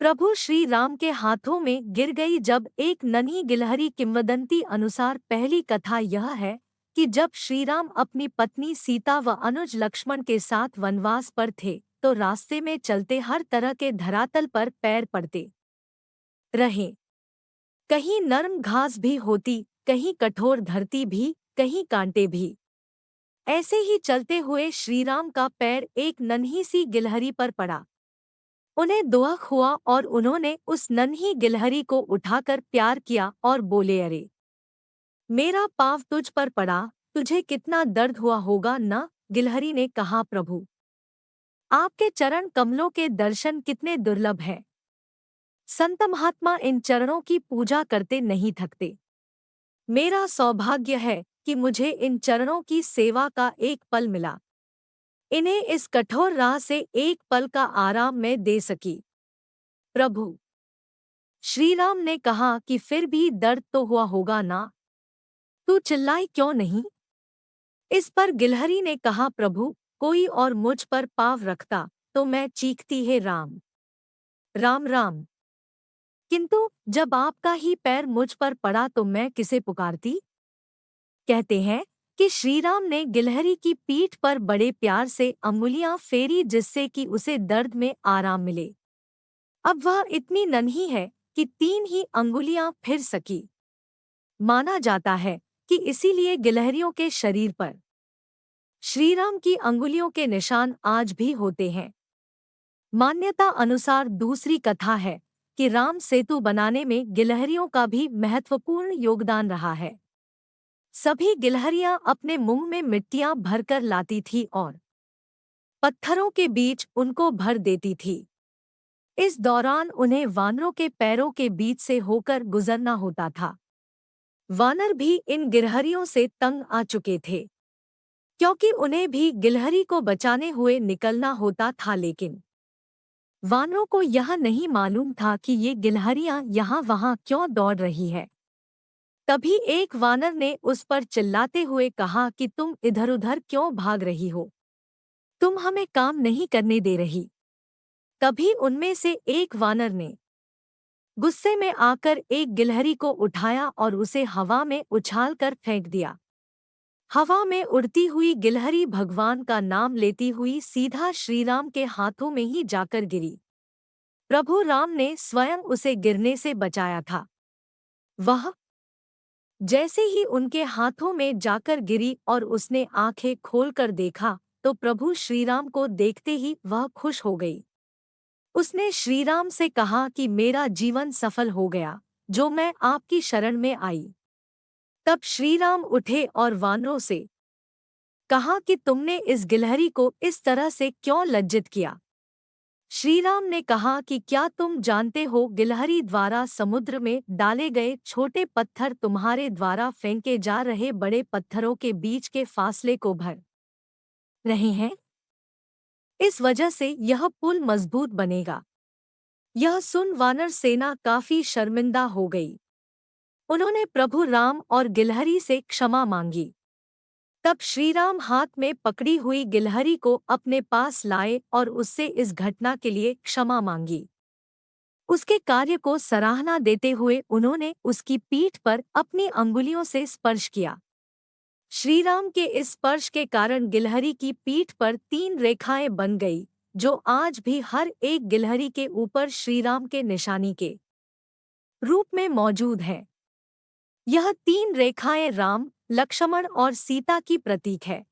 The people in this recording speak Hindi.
प्रभु श्री राम के हाथों में गिर गई जब एक नन्ही गिलहरी। किंवदंती अनुसार पहली कथा यह है कि जब श्री राम अपनी पत्नी सीता व अनुज लक्ष्मण के साथ वनवास पर थे तो रास्ते में चलते हर तरह के धरातल पर पैर पड़ते रहे। कहीं नर्म घास भी होती, कहीं कठोर धरती भी, कहीं कांटे भी। ऐसे ही चलते हुए श्रीराम का पैर एक नन्ही सी गिलहरी पर पड़ा। उन्हें दुख हुआ और उन्होंने उस नन्ही गिलहरी को उठाकर प्यार किया और बोले, अरे मेरा पाँव तुझ पर पड़ा, तुझे कितना दर्द हुआ होगा ना। गिलहरी ने कहा, प्रभु आपके चरण कमलों के दर्शन कितने दुर्लभ हैं। संत महात्मा इन चरणों की पूजा करते नहीं थकते। मेरा सौभाग्य है कि मुझे इन चरणों की सेवा का एक पल मिला। इन्हें इस कठोर राह से एक पल का आराम मैं दे सकी। प्रभु श्रीराम ने कहा कि फिर भी दर्द तो हुआ होगा ना, तू चिल्लाई क्यों नहीं। इस पर गिलहरी ने कहा, प्रभु कोई और मुझ पर पाँव रखता तो मैं चीखती है राम राम राम, किंतु जब आपका ही पैर मुझ पर पड़ा तो मैं किसे पुकारती। कहते हैं कि श्रीराम ने गिलहरी की पीठ पर बड़े प्यार से अंगुलियां फेरी जिससे कि उसे दर्द में आराम मिले। अब वह इतनी नन्ही है कि 3 ही अंगुलियां फिर सकी। माना जाता है कि इसीलिए गिलहरियों के शरीर पर श्रीराम की अंगुलियों के निशान आज भी होते हैं। मान्यता अनुसार दूसरी कथा है कि राम सेतु बनाने में गिलहरियों का भी महत्वपूर्ण योगदान रहा है। सभी गिलहरियां अपने मुंह में मिट्टियां भरकर लाती थी और पत्थरों के बीच उनको भर देती थी। इस दौरान उन्हें वानरों के पैरों के बीच से होकर गुजरना होता था। वानर भी इन गिलहरियों से तंग आ चुके थे, क्योंकि उन्हें भी गिलहरी को बचाने हुए निकलना होता था। लेकिन वानरों को यह नहीं मालूम था कि ये गिलहरियां यहाँ वहाँ क्यों दौड़ रही है। तभी एक वानर ने उस पर चिल्लाते हुए कहा कि तुम इधर-उधर क्यों भाग रही हो, तुम हमें काम नहीं करने दे रही। तभी उनमें से एक वानर ने गुस्से में आकर एक गिलहरी को उठाया और उसे हवा में उछालकर फेंक दिया। हवा में उड़ती हुई गिलहरी भगवान का नाम लेती हुई सीधा श्रीराम के हाथों में ही जाकर गिरी। प्रभु राम ने स्वयं उसे गिरने से बचाया था। वह जैसे ही उनके हाथों में जाकर गिरी और उसने आंखें खोलकर देखा तो प्रभु श्रीराम को देखते ही वह खुश हो गई। उसने श्रीराम से कहा कि मेरा जीवन सफल हो गया, जो मैं आपकी शरण में आई। तब श्रीराम उठे और वानरों से कहा कि तुमने इस गिलहरी को इस तरह से क्यों लज्जित किया। श्रीराम ने कहा कि क्या तुम जानते हो, गिलहरी द्वारा समुद्र में डाले गए छोटे पत्थर तुम्हारे द्वारा फेंके जा रहे बड़े पत्थरों के बीच के फासले को भर रहे हैं। इस वजह से यह पुल मजबूत बनेगा। यह सुन वानर सेना काफी शर्मिंदा हो गई। उन्होंने प्रभु राम और गिलहरी से क्षमा मांगी। तब श्रीराम हाथ में पकड़ी हुई गिलहरी को अपने पास लाए और उससे इस घटना के लिए क्षमा मांगी। उसके कार्य को सराहना देते हुए उन्होंने उसकी पीठ पर अपनी अंगुलियों से स्पर्श किया। श्रीराम के इस स्पर्श के कारण गिलहरी की पीठ पर 3 रेखाएं बन गई, जो आज भी हर एक गिलहरी के ऊपर श्रीराम के निशानी के रूप में मौजूद है। यह 3 रेखाएं राम, लक्ष्मण और सीता की प्रतीक है।